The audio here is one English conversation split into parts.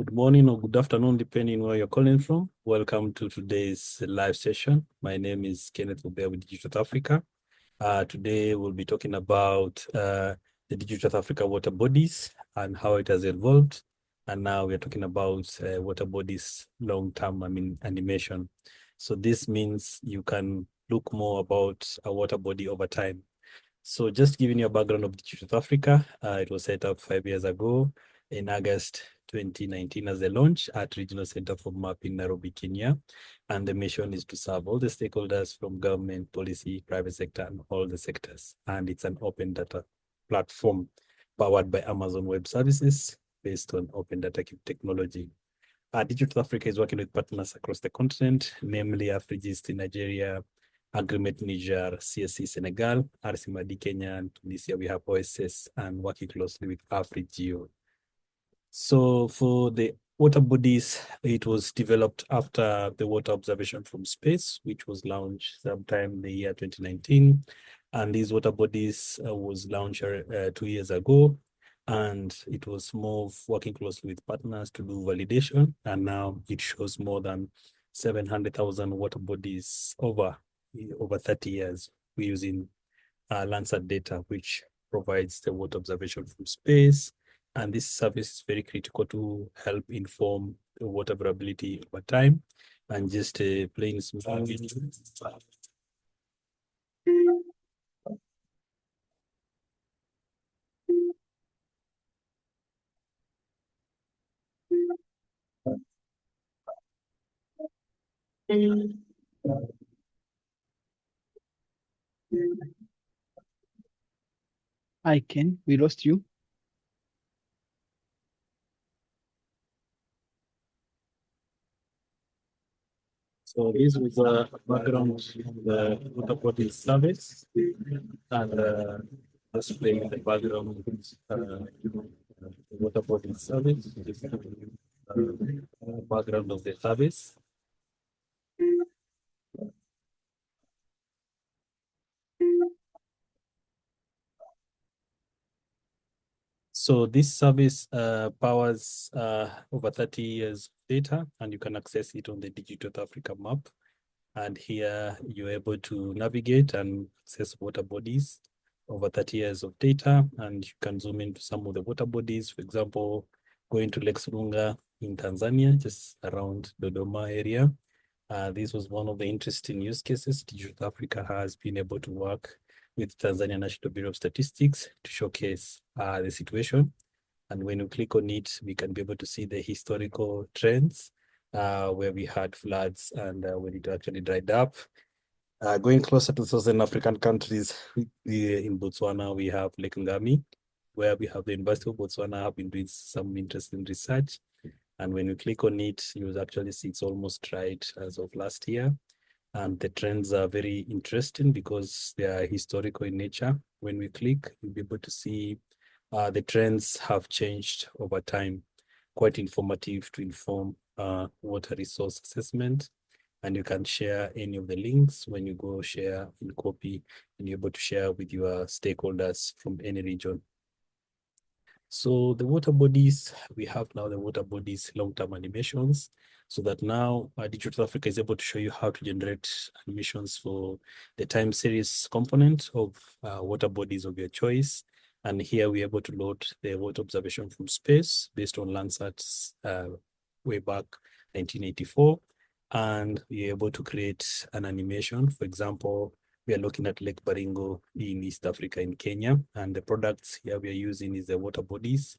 Good morning or good afternoon, depending where you're calling from. Welcome to today's live session. My name is Kenneth Mubea with Digital Africa. Today we'll be talking about the Digital Africa Waterbodies and how it has evolved. And now we're talking about Waterbodies long-term animation. So this means you can look more about a water body over time. So just giving you a background of Digital Africa, it was set up 5 years ago in August 2019 as a launch at Regional Center for Map in Nairobi, Kenya. And the mission is to serve all the stakeholders from government, policy, private sector, and all the sectors. And it's an open data platform powered by Amazon Web Services based on open data technology. Digital Africa is working with partners across the continent, namely Afrigist in Nigeria, Agreement Niger, CSC Senegal, RCMAD Kenya, and Tunisia. We have WOfS and working closely with AfriGeo. So for the water bodies, it was developed after the water observation from space, which was launched sometime in the year 2019. And these water bodies was launched 2 years ago. And it was more of working closely with partners to do validation. And now it shows more than 700,000 water bodies over 30 years. We're using Landsat data, which provides the water observation from space. And this service is very critical to help inform the water availability over time. And just playing small video. Hi, Ken. We lost you. So this was a background of the Waterbodies service, and just playing the background of the Waterbodies service, just background of the service. So this service powers over 30 years data, and you can access it on the Digital Africa map. And here you're able to navigate and access water bodies over 30 years of data, and you can zoom into some of the water bodies. For example, going to Lake Surunga in Tanzania, just around Dodoma area. This was one of the interesting use cases. Digital Africa has been able to work with Tanzania National Bureau of Statistics to showcase the situation. And when you click on it, we can be able to see the historical trends where we had floods and when it actually dried up. Going closer to Southern African countries, in Botswana, we have Lake Ngami, where we have the University of Botswana have been doing some interesting research. And when you click on it, you will actually see it's almost dried as of last year. And the trends are very interesting because they are historical in nature. When we click, you'll be able to see the trends have changed over time. Quite informative to inform water resource assessment. And you can share any of the links when you go share in copy, and you're able to share with your stakeholders from any region. So the water bodies, we have now the water bodies long-term animations, so that now Digital Africa is able to show you how to generate animations for the time series component of water bodies of your choice. And here we're able to load the water observation from space based on Landsat's way back 1984. And we're able to create an animation. For example, we are looking at Lake Baringo in East Africa in Kenya. And the products here we are using is the water bodies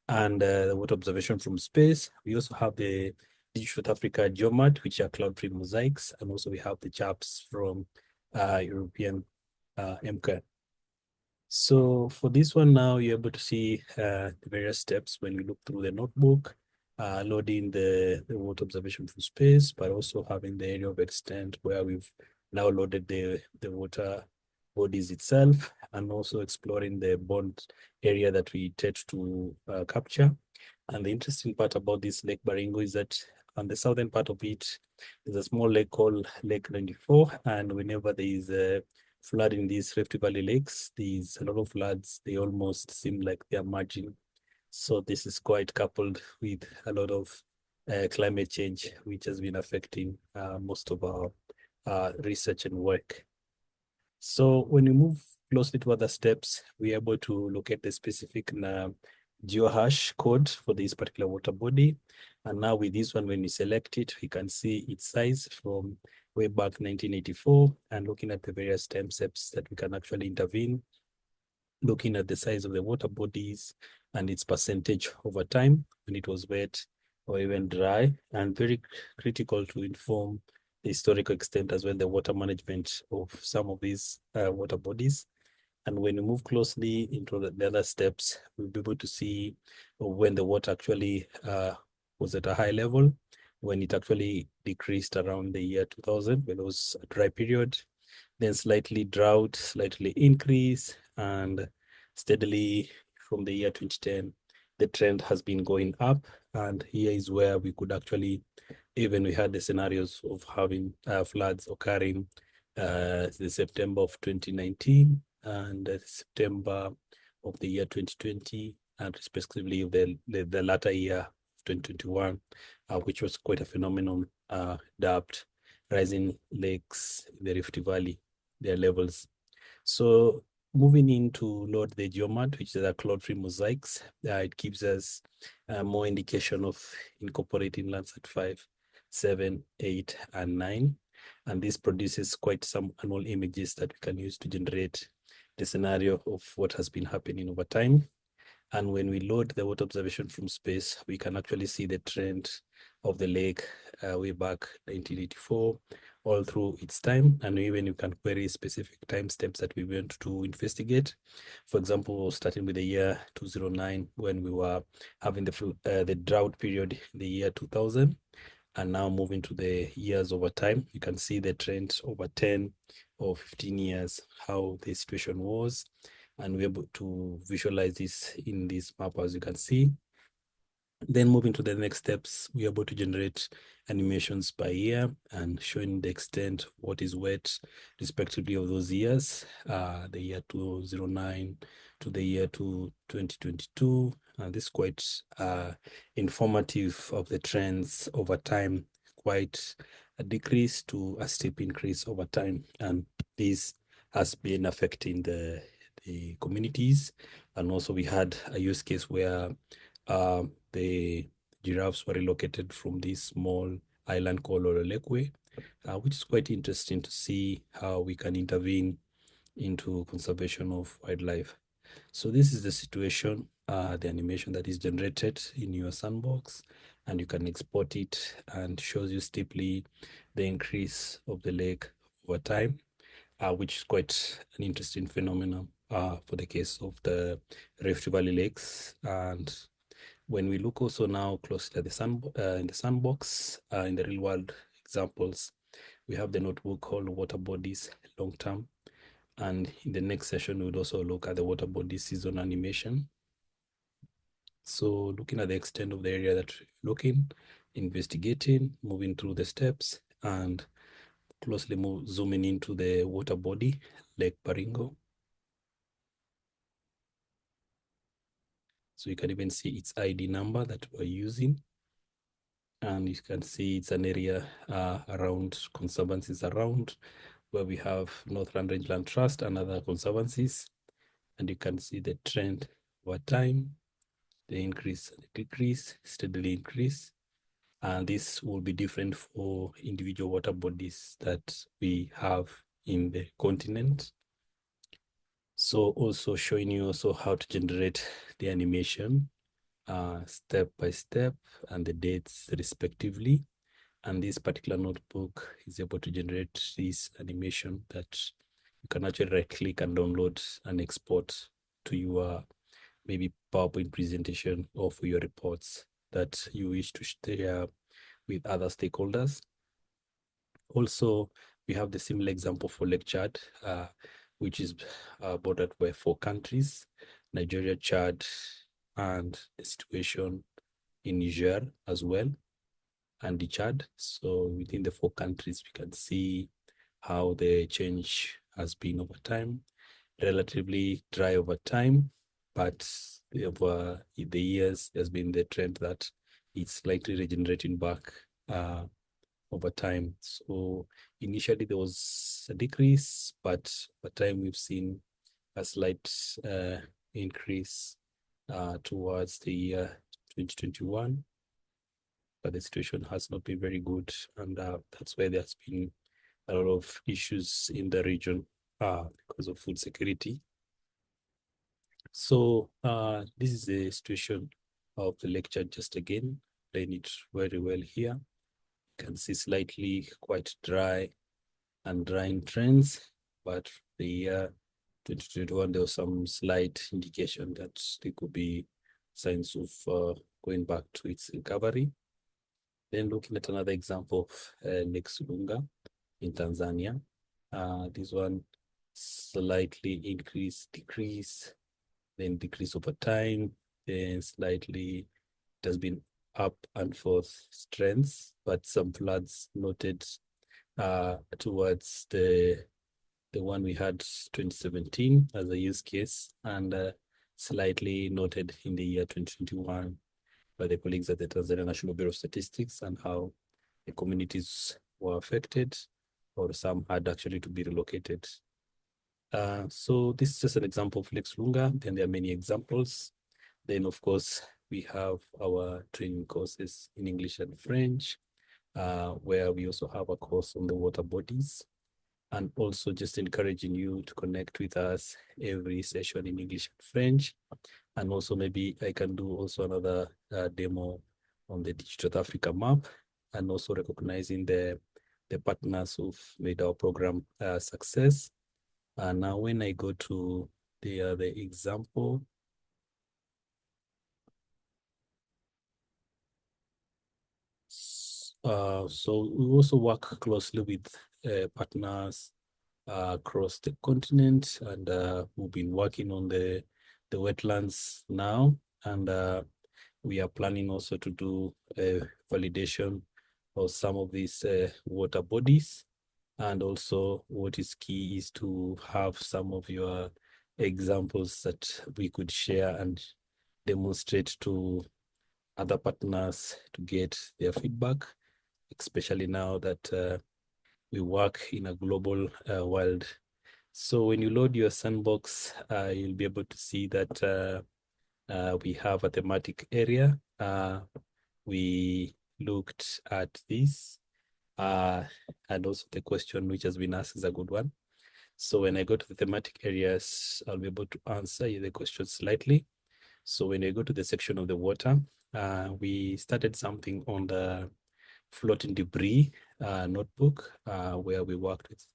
and the water observation from space. We also have the Digital Africa Geomat, which are cloud-free mosaics. And also we have the chaps from European MCA. So for this one now, you're able to see the various steps when we look through the notebook, loading the water observation from space, but also having the area of extent where we've now loaded the water bodies itself, and also exploring the bond area that we intend to capture. And the interesting part about this Lake Baringo is that on the southern part of it, there's a small lake called Lake 94, and whenever there is a flood in these Rift Valley lakes, there's a lot of floods. They almost seem like they are merging So this is quite coupled with a lot of climate change, which has been affecting most of our research and work. So when we move closely to other steps, we're able to locate the specific geohash code for this particular water body. And now with this one, when we select it, we can see its size from way back 1984, and looking at the various time steps that we can actually intervene, looking at the size of the water bodies and its percentage over time when it was wet or even dry, and very critical to inform the historical extent as well, the water management of some of these water bodies. And when we move closely into the other steps, we'll be able to see when the water actually was at a high level, when it actually decreased around the year 2000, when it was a dry period, then slightly drought, slightly increase, and steadily from the year 2010, the trend has been going up. And here is where we could actually, even we had the scenarios of having floods occurring the September of 2019 and September of the year 2020, and respectively the latter year of 2021, which was quite a phenomenon dubbed rising lakes in the Rift Valley, their levels. So moving in to load the geomat, which is a cloud-free mosaics, it gives us more indication of incorporating Landsat 5, 7, 8, and 9. And this produces quite some annual images that we can use to generate the scenario of what has been happening over time. And when we load the water observation from space, we can actually see the trend of the lake way back 1984 all through its time. And even you can query specific timestamps that we want to investigate. For example, starting with the year 2009, when we were having the drought period in the year 2000, and now moving to the years over time, you can see the trend over 10 or 15 years, how the situation was. And we're able to visualize this in this map, as you can see. Then moving to the next steps, we're able to generate animations by year and showing the extent what is wet respectively of those years, the year 2009 to the year 2022. And this is quite informative of the trends over time, quite a decrease to a steep increase over time. And this has been affecting the communities. And also we had a use case where the giraffes were relocated from this small island called Ololekwe, which is quite interesting to see how we can intervene into conservation of wildlife. So this is the situation, the animation that is generated in your sandbox, and you can export it, and shows you steeply the increase of the lake over time, which is quite an interesting phenomenon for the case of the Rift Valley lakes. And when we look also now closely at the in the sandbox, in the real world examples, we have the notebook called Waterbodies Long-Term. And in the next session, we would also look at the Waterbodies season animation. So looking at the extent of the area that we're looking, investigating, moving through the steps, and closely zooming into the water body, Lake Baringo. So you can even see its ID number that we're using. And you can see it's an area around conservancies around, where we have Northland Rangeland Trust and other conservancies. And you can see the trend over time, the increase and the decrease, steadily increase. And this will be different for individual water bodies that we have in the continent. So also showing you also how to generate the animation step by step and the dates respectively. And this particular notebook is able to generate this animation that you can actually right click and download and export to your maybe PowerPoint presentation or for your reports that you wish to share with other stakeholders. Also, we have the similar example for Lake Chad, which is bordered by 4 countries, Nigeria, Chad, and the situation in Niger as well, and the Chad. So within the 4 countries, we can see how the change has been over time, relatively dry over time, but over the years, there's been the trend that it's slightly regenerating back over time. So initially there was a decrease, but over time we've seen a slight increase towards the year 2021. But the situation has not been very good, and that's why there's been a lot of issues in the region because of food security. So this is the situation of the lecture just again, playing it very well here. You can see slightly quite dry and drying trends, but the year 2021, there was some slight indication that there could be signs of going back to its recovery. Then looking at another example of Lake Sulunga in Tanzania. This one slightly increase, decrease, then decrease over time, then slightly it has been up and forth strengths, but some floods noted towards the one we had 2017 as a use case, and slightly noted in the year 2021 by the colleagues at the Tanzania National Bureau of Statistics, and how the communities were affected, or some had actually to be relocated. So this is just an example of Lex Lunga. Then there are many examples. Then, of course, we have our training courses in English and French, where we also have a course on the water bodies, and also just encouraging you to connect with us every session in English and French. And also maybe I can do also another demo on the Digital Africa map, and also recognizing the partners who've made our program a success. And now when I go to the example, so we also work closely with partners across the continent, and we've been working on the wetlands now, and we are planning also to do a validation of some of these water bodies. And also what is key is to have some of your examples that we could share and demonstrate to other partners to get their feedback, especially now that we work in a global world. So when you load your sandbox, you'll be able to see that we have a thematic area. We looked at this, and also the question which has been asked is a good one. So when I go to the thematic areas, I'll be able to answer the question slightly. So when I go to the section of the water, we started something on the floating debris notebook, where we worked with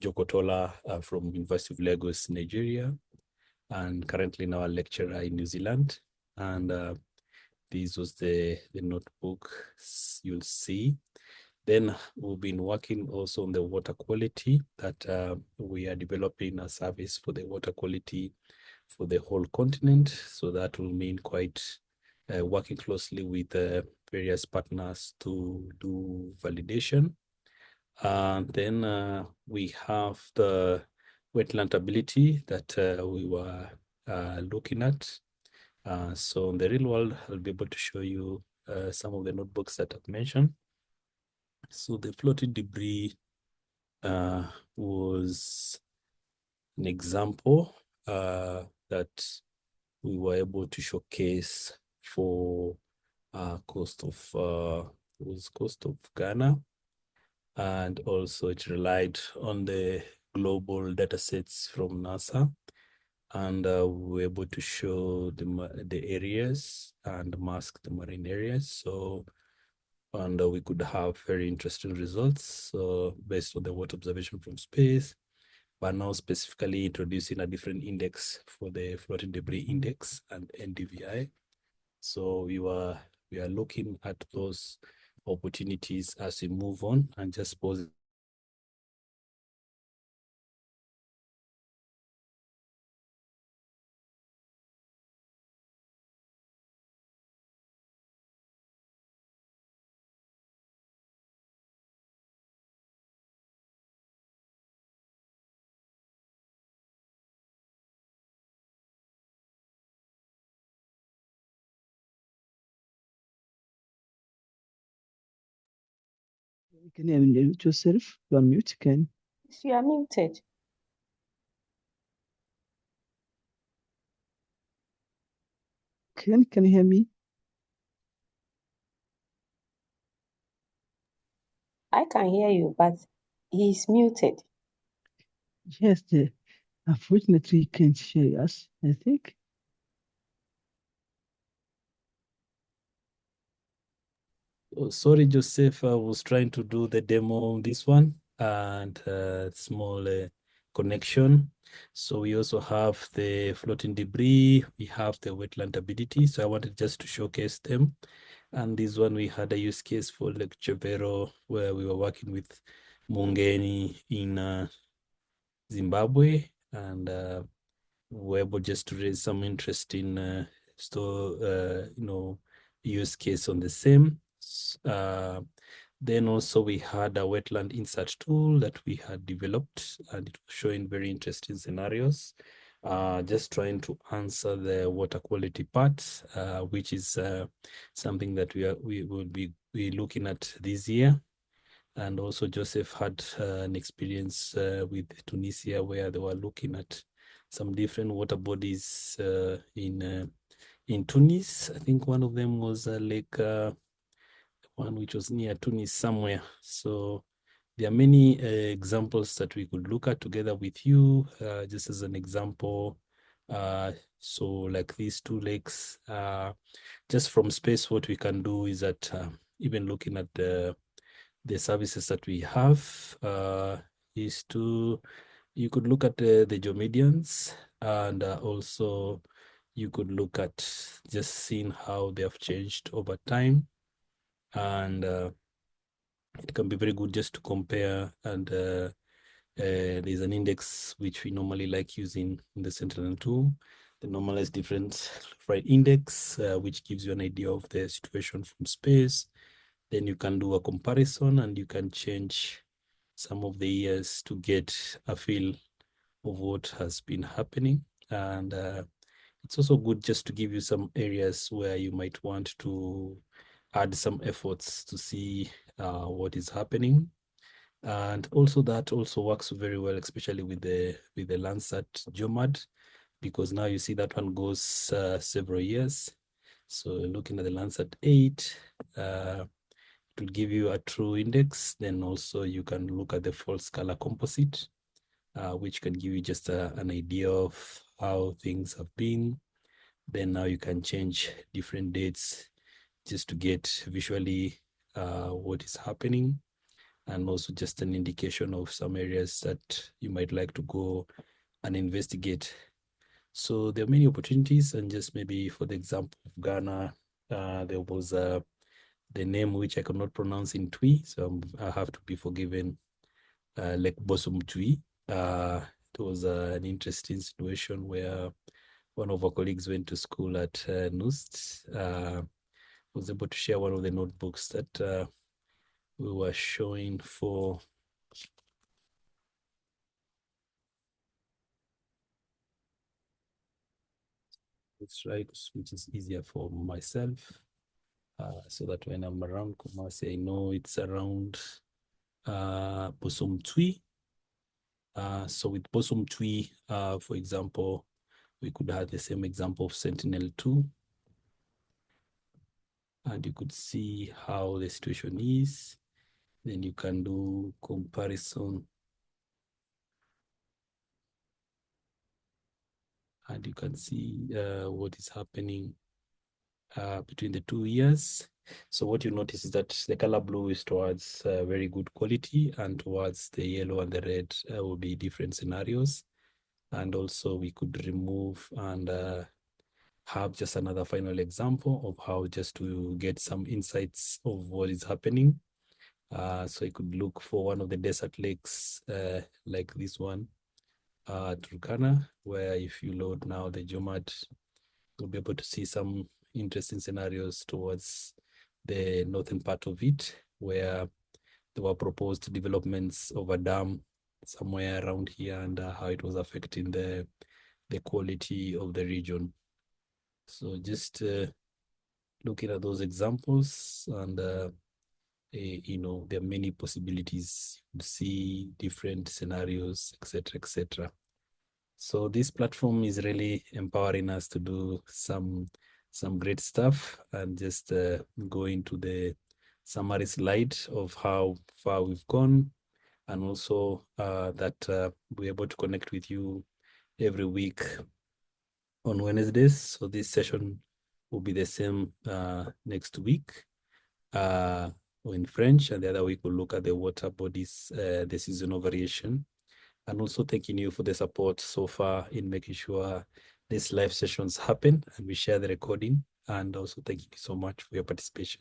Jokotola from University of Lagos, Nigeria, and currently now a lecturer in New Zealand. And this was the notebook you'll see. Then we've been working also on the water quality, that we are developing a service for the water quality for the whole continent. So that will mean quite working closely with various partners to do validation. Then we have the wetland ability that we were looking at. So in the real world, I'll be able to show you some of the notebooks that I've mentioned. So the floating debris was an example that we were able to showcase for coast of Ghana, and also it relied on the global data sets from NASA, and we were able to show the areas and mask the marine areas. So, and we could have very interesting results based on the water observation from space, but now specifically introducing a different index for the floating debris index and NDVI. So we are looking at those opportunities as we move on, and just pause Can you unmute yourself? You unmute, Ken. You are muted. Ken, can you hear me? I can hear you, but he's muted. Yes, unfortunately, you can't hear us, I think. Oh, sorry, Joseph, I was trying to do the demo on this one and small connection. So we also have the floating debris, we have the wetland ability. So I wanted just to showcase them. And this one, we had a use case for Lake Chevero where we were working with Mungeni in Zimbabwe, and we're able just to raise some interest in use case on the same. Then also we had a wetland insert tool that we had developed, and it was showing very interesting scenarios. Just trying to answer the water quality part, which is something that we will be looking at this year. And also Joseph had an experience with Tunisia where they were looking at some different water bodies in Tunis. I think one of them was Lake one which was near Tunis somewhere. So there are many examples that we could look at together with you, just as an example. So like these two lakes, just from space, what we can do is that even looking at the services that we have is to, you could look at the geomedians, and also you could look at just seeing how they have changed over time. And it can be very good just to compare. And there's an index which we normally like using in the Sentinel tool, the normalized difference right index, which gives you an idea of the situation from space. Then you can do a comparison and you can change some of the years to get a feel of what has been happening. And it's also good just to give you some areas where you might want to add some efforts to see what is happening. And also that also works very well, especially with the Landsat GeoMAD, because now you see that one goes several years. So looking at the Landsat 8, it will give you a true index. Then also you can look at the false color composite, which can give you just an idea of how things have been. Then now you can change different dates just to get visually what is happening, and also just an indication of some areas that you might like to go and investigate. So there are many opportunities, and just maybe for the example of Ghana, there was the name which I cannot pronounce in Twi, so I have to be forgiven, Lake Bosom Twi. It was an interesting situation where one of our colleagues went to school at NUST, was able to share one of the notebooks that we were showing for this, right, which is easier for myself, so that when I'm around Kumasi, I know it's around Bosom Twi. So with Bosom Twi, for example, we could have the same example of Sentinel-2, and you could see how the situation is. Then you can do comparison, and you can see what is happening between the 2 years. So what you notice is that the color blue is towards very good quality, and towards the yellow and the red will be different scenarios. And also we could remove and have just another final example of how just to get some insights of what is happening. So you could look for one of the desert lakes like this one, Turkana, where if you load now the GeoMAD, you'll be able to see some interesting scenarios towards the northern part of it, where there were proposed developments of a dam somewhere around here, and how it was affecting the quality of the region. So just looking at those examples, and there are many possibilities. You see different scenarios, etc., etc. So this platform is really empowering us to do some great stuff, and just go into the summary slide of how far we've gone, and also that we're able to connect with you every week on Wednesdays. So this session will be the same next week in French, and the other week we'll look at the Waterbodies, the seasonal variation. And also thanking you for the support so far in making sure these live sessions happen and we share the recording. And also thank you so much for your participation.